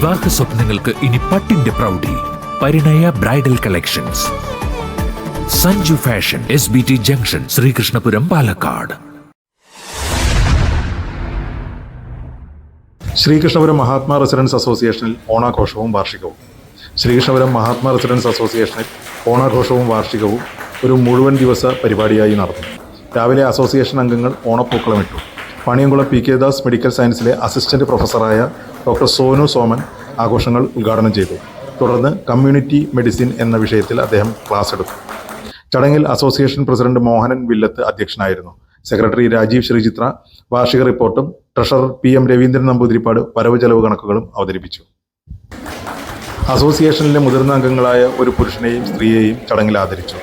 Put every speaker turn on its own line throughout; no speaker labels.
വിവാഹ സ്വപ്നങ്ങൾക്ക് ഇനി പട്ടിന്റെ പ്രൗഢി. Parinaya bridal collections, Sanju fashion, SBT junction, Sreekrishnapuram, Palakkad.
Sreekrishnapuram Mahatma residence അസോസിയേഷനിൽ ഓണാഘോഷവും വാർഷികവും. ശ്രീകൃഷ്ണപുരം മഹാത്മാ റെസിഡൻസ് അസോസിയേഷനിൽ ഓണാഘോഷവും വാർഷികവും ഒരു മുഴുവൻ ദിവസ പരിപാടിയായി നടന്നു. രാവിലെ അസോസിയേഷൻ അംഗങ്ങൾ ഓണപ്പൂക്കളമിട്ടു. പണിയംകുളം PK ദാസ് മെഡിക്കൽ സയൻസിലെ അസിസ്റ്റന്റ് പ്രൊഫസറായ ഡോക്ടർ സോനു സോമൻ ആഘോഷങ്ങൾ ഉദ്ഘാടനം ചെയ്തു. തുടർന്ന് കമ്മ്യൂണിറ്റി മെഡിസിൻ എന്ന വിഷയത്തിൽ അദ്ദേഹം ക്ലാസ് എടുത്തു. ചടങ്ങിൽ അസോസിയേഷൻ പ്രസിഡന്റ് മോഹനൻ വില്ലത്ത് അധ്യക്ഷനായിരുന്നു. സെക്രട്ടറി രാജീവ് ശ്രീചിത്ര വാർഷിക റിപ്പോർട്ടും ട്രഷറർ PM രവീന്ദ്രൻ നമ്പൂതിരിപ്പാട് വരവ് ചെലവ് കണക്കുകളും അവതരിപ്പിച്ചു. അസോസിയേഷനിലെ മുതിർന്ന അംഗങ്ങളായ ഒരു പുരുഷനെയും സ്ത്രീയെയും ചടങ്ങിൽ ആദരിച്ചു.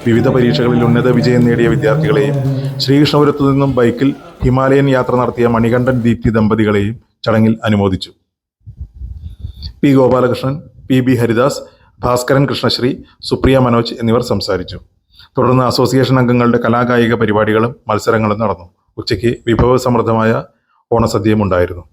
വിവിധ പരീക്ഷകളിൽ ഉന്നത വിജയം നേടിയ വിദ്യാർത്ഥികളെയും ശ്രീകൃഷ്ണപുരത്തു നിന്നും ബൈക്കിൽ ഹിമാലയൻ യാത്ര നടത്തിയ മണികണ്ഠൻ ദീപ്തി ദമ്പതികളെയും ചടങ്ങിൽ അനുമോദിച്ചു. P. ഗോപാലകൃഷ്ണൻ, PB ഹരിദാസ്, ഭാസ്കരൻ കൃഷ്ണശ്രീ, സുപ്രിയ മനോജ് എന്നിവർ സംസാരിച്ചു. തുടർന്ന് അസോസിയേഷൻ അംഗങ്ങളുടെ കലാകായിക പരിപാടികളും മത്സരങ്ങളും നടന്നു. ഉച്ചയ്ക്ക് വിഭവസമൃദ്ധമായ ഓണസദ്യയും ഉണ്ടായിരുന്നു.